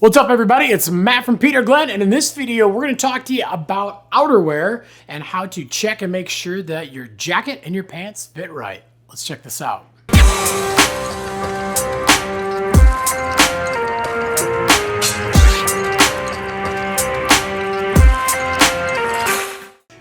What's up, everybody? It's Matt from Peter Glenn, and in this video, we're going to talk to you about outerwear and how to check and make sure that your jacket and your pants fit right. Let's check this out.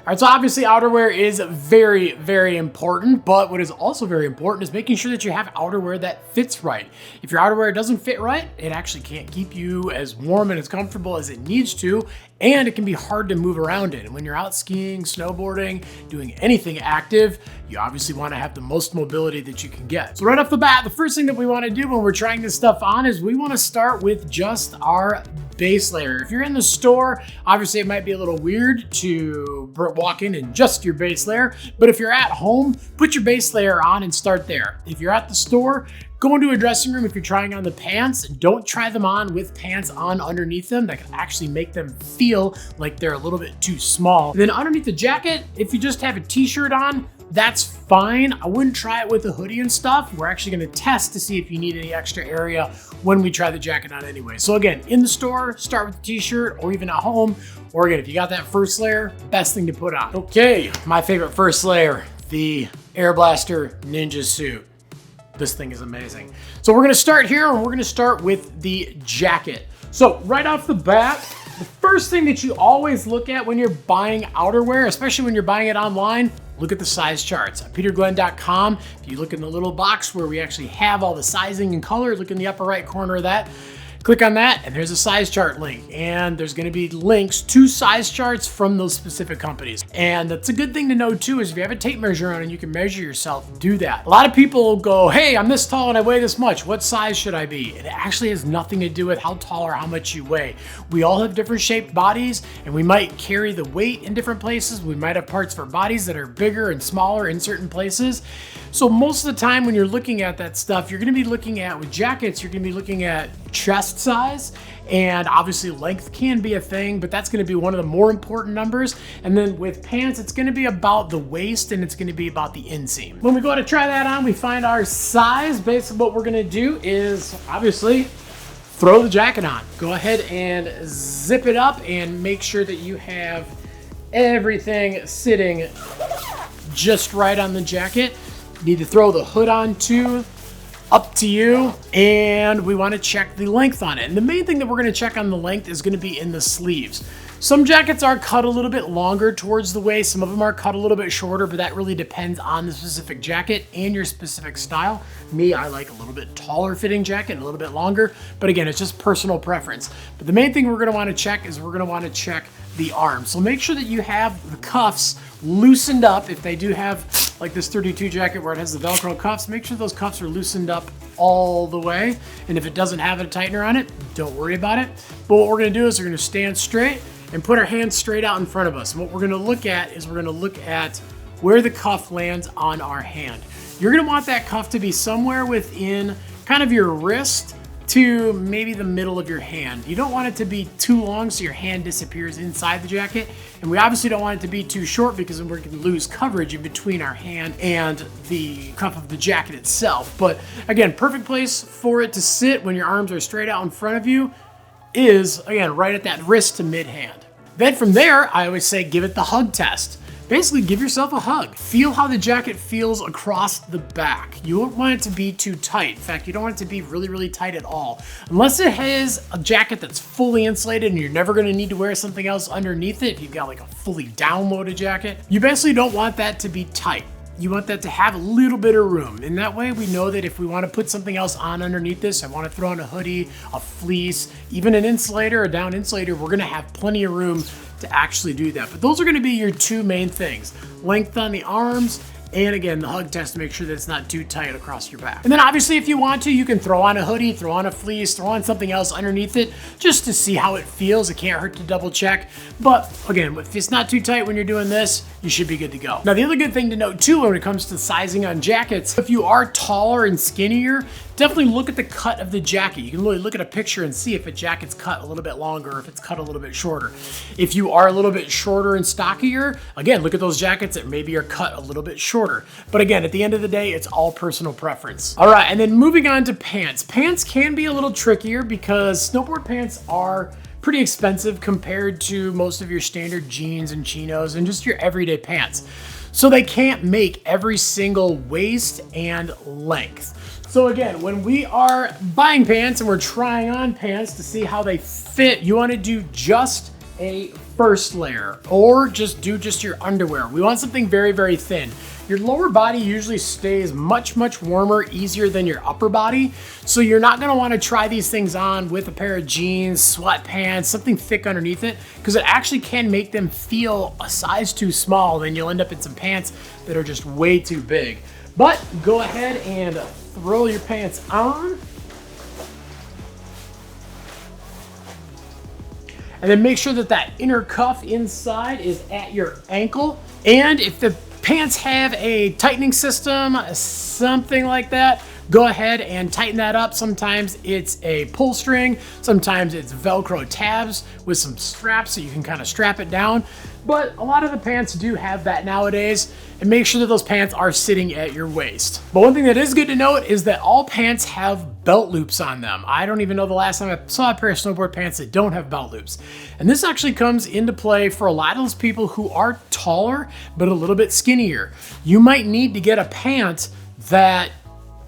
All right, so obviously outerwear is very, very important, but what is also very important is making sure that you have outerwear that fits right. If your outerwear doesn't fit right, it actually can't keep you as warm and as comfortable as it needs to, and it can be hard to move around in. And when you're out skiing, snowboarding, doing anything active, you obviously want to have the most mobility that you can get. So right off the bat, the first thing that we want to do when we're trying this stuff on is we want to start with just our base layer. If you're in the store, obviously it might be a little weird to walk in just your base layer, but if you're at home, put your base layer on and start there. If you're at the store, go into a dressing room. If you're trying on the pants, don't try them on with pants on underneath them. That can actually make them feel like they're a little bit too small. And then underneath the jacket, if you just have a t-shirt on, that's fine. I wouldn't try it with a hoodie and stuff. We're actually gonna test to see if you need any extra area when we try the jacket on anyway. So again, in the store, start with the t-shirt, or even at home, or again, if you got that first layer, best thing to put on. Okay, my favorite first layer, the Air Blaster Ninja Suit. This thing is amazing. So we're gonna start here, and we're gonna start with the jacket. So right off the bat, the first thing that you always look at when you're buying outerwear, especially when you're buying it online, look at the size charts. On peterglenn.com, if you look in the little box where we actually have all the sizing and color, look in the upper right corner of that. Click on that, and there's a size chart link, and there's gonna be links to size charts from those specific companies. And that's a good thing to know too, is if you have a tape measure on and you can measure yourself, do that. A lot of people go, hey, I'm this tall and I weigh this much. What size should I be? It actually has nothing to do with how tall or how much you weigh. We all have different shaped bodies, and we might carry the weight in different places. We might have parts of our bodies that are bigger and smaller in certain places. So most of the time when you're looking at that stuff, you're gonna be looking at, with jackets, you're gonna be looking at chest size, and obviously length can be a thing, but that's gonna be one of the more important numbers. And then with pants, it's gonna be about the waist, and it's gonna be about the inseam. When we go to try that on, we find our size. Basically what we're gonna do is obviously throw the jacket on. Go ahead and zip it up and make sure that you have everything sitting just right on the jacket. You need to throw the hood on too. Up to you, and we want to check the length on it. And the main thing that we're going to check on the length is going to be in the sleeves. Some jackets are cut a little bit longer towards the waist, some of them are cut a little bit shorter, but that really depends on the specific jacket and your specific style. Me, I like a little bit taller fitting jacket, a little bit longer, but again, it's just personal preference. But the main thing we're going to want to check is we're going to want to check the arms. So make sure that you have the cuffs loosened up. If they do have like this 32 jacket where it has the Velcro cuffs, make sure those cuffs are loosened up all the way. And if it doesn't have a tightener on it, don't worry about it. But what we're gonna do is we're gonna stand straight and put our hands straight out in front of us. And what we're gonna look at is we're gonna look at where the cuff lands on our hand. You're gonna want that cuff to be somewhere within kind of your wrist to maybe the middle of your hand. You don't want it to be too long so your hand disappears inside the jacket. And we obviously don't want it to be too short because then we're gonna lose coverage in between our hand and the cuff of the jacket itself. But again, perfect place for it to sit when your arms are straight out in front of you is, again, right at that wrist to mid hand. Then from there, I always say give it the hug test. Basically, give yourself a hug. Feel how the jacket feels across the back. You don't want it to be too tight. In fact, you don't want it to be really, really tight at all. Unless it has a jacket that's fully insulated and you're never gonna need to wear something else underneath it, if you've got like a fully downloaded jacket, you basically don't want that to be tight. You want that to have a little bit of room. And that way we know that if we want to put something else on underneath this, I want to throw on a hoodie, a fleece, even an insulator, a down insulator, we're going to have plenty of room to actually do that. But those are going to be your two main things: length on the arms, and again, the hug test to make sure that it's not too tight across your back. And then obviously if you want to, you can throw on a hoodie, throw on a fleece, throw on something else underneath it just to see how it feels. It can't hurt to double check. But again, if it's not too tight when you're doing this, you should be good to go. Now, the other good thing to note too when it comes to sizing on jackets, if you are taller and skinnier, definitely look at the cut of the jacket. You can really look at a picture and see if a jacket's cut a little bit longer or if it's cut a little bit shorter. If you are a little bit shorter and stockier, again, look at those jackets that maybe are cut a little bit shorter shorter. But again, at the end of the day, it's all personal preference. All right, and then moving on to pants. Pants can be a little trickier because snowboard pants are pretty expensive compared to most of your standard jeans and chinos and just your everyday pants. So they can't make every single waist and length. So again, when we are buying pants and we're trying on pants to see how they fit, you want to do just a first layer or just do just your underwear. We want something very, very thin. Your lower body usually stays much, much warmer, easier than your upper body. So you're not gonna wanna try these things on with a pair of jeans, sweatpants, something thick underneath it, because it actually can make them feel a size too small. Then you'll end up in some pants that are just way too big. But go ahead and throw your pants on. And then make sure that that inner cuff inside is at your ankle. And if the pants have a tightening system, something like that, go ahead and tighten that up. Sometimes it's a pull string, sometimes it's Velcro tabs with some straps so you can kind of strap it down. But a lot of the pants do have that nowadays, and make sure that those pants are sitting at your waist. But one thing that is good to note is that all pants have belt loops on them. I don't even know the last time I saw a pair of snowboard pants that don't have belt loops. And this actually comes into play for a lot of those people who are taller, but a little bit skinnier. You might need to get a pant that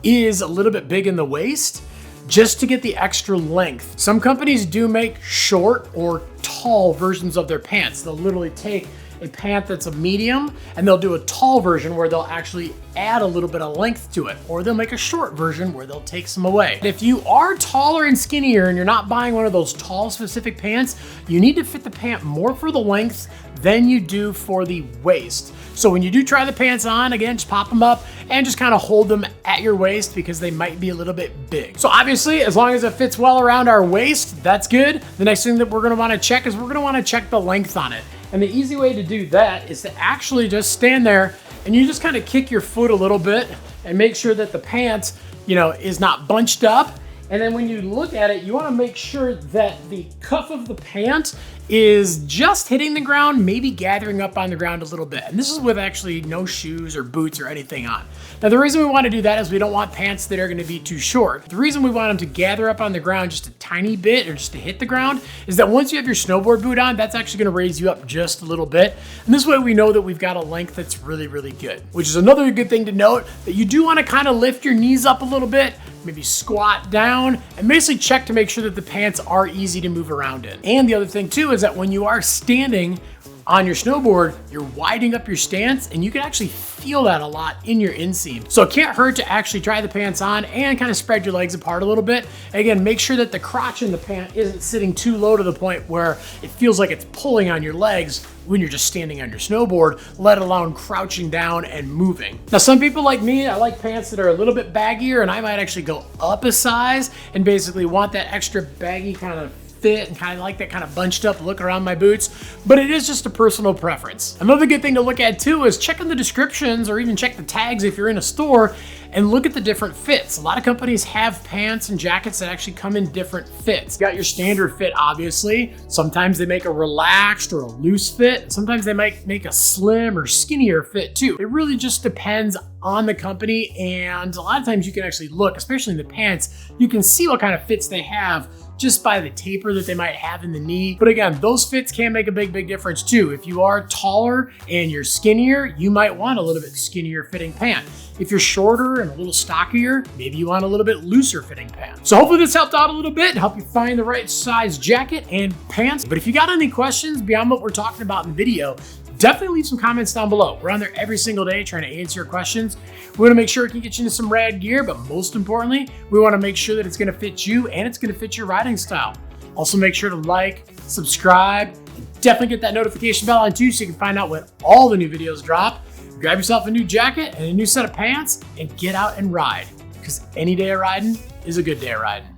is a little bit big in the waist just to get the extra length. Some companies do make short or tall versions of their pants. They'll literally take a pant that's a medium and they'll do a tall version where they'll actually add a little bit of length to it, or they'll make a short version where they'll take some away. If you are taller and skinnier and you're not buying one of those tall specific pants, you need to fit the pant more for the length than you do for the waist. So when you do try the pants on, again, just pop them up and just kind of hold them at your waist because they might be a little bit big. So obviously, as long as it fits well around our waist, that's good. The next thing that we're gonna wanna check is we're gonna wanna check the length on it. And the easy way to do that is to actually just stand there and you just kind of kick your foot a little bit and make sure that the pants, is not bunched up. And then when you look at it, you wanna make sure that the cuff of the pant is just hitting the ground, maybe gathering up on the ground a little bit. And this is with actually no shoes or boots or anything on. Now, the reason we want to do that is we don't want pants that are going to be too short. The reason we want them to gather up on the ground just a tiny bit or just to hit the ground is that once you have your snowboard boot on, that's actually going to raise you up just a little bit. And this way we know that we've got a length that's really, really good, which is another good thing to note, that you do want to kind of lift your knees up a little bit, maybe squat down, and basically check to make sure that the pants are easy to move around in. And the other thing too is that when you are standing on your snowboard, you're widening up your stance and you can actually feel that a lot in your inseam. So it can't hurt to actually try the pants on and kind of spread your legs apart a little bit. Again, make sure that the crotch in the pant isn't sitting too low to the point where it feels like it's pulling on your legs when you're just standing on your snowboard, let alone crouching down and moving. Now, some people like me, I like pants that are a little bit baggier, and I might actually go up a size and basically want that extra baggy kind of fit and kind of like that kind of bunched up look around my boots, but it is just a personal preference. Another good thing to look at too is check in the descriptions or even check the tags if you're in a store and look at the different fits. A lot of companies have pants and jackets that actually come in different fits. You got your standard fit, obviously. Sometimes they make a relaxed or a loose fit. Sometimes they might make a slim or skinnier fit too. It really just depends on the company, and a lot of times you can actually look, especially in the pants, you can see what kind of fits they have just by the taper that they might have in the knee. But again, those fits can make a big, big difference too. If you are taller and you're skinnier, you might want a little bit skinnier fitting pant. If you're shorter and a little stockier, maybe you want a little bit looser fitting pant. So hopefully this helped out a little bit and help you find the right size jacket and pants. But if you got any questions beyond what we're talking about in the video, definitely leave some comments down below. We're on there every single day trying to answer your questions. We want to make sure it can get you into some rad gear, but most importantly, we want to make sure that it's going to fit you and it's going to fit your riding style. Also, make sure to like, subscribe, and definitely get that notification bell on too so you can find out when all the new videos drop. Grab yourself a new jacket and a new set of pants and get out and ride, because any day of riding is a good day of riding.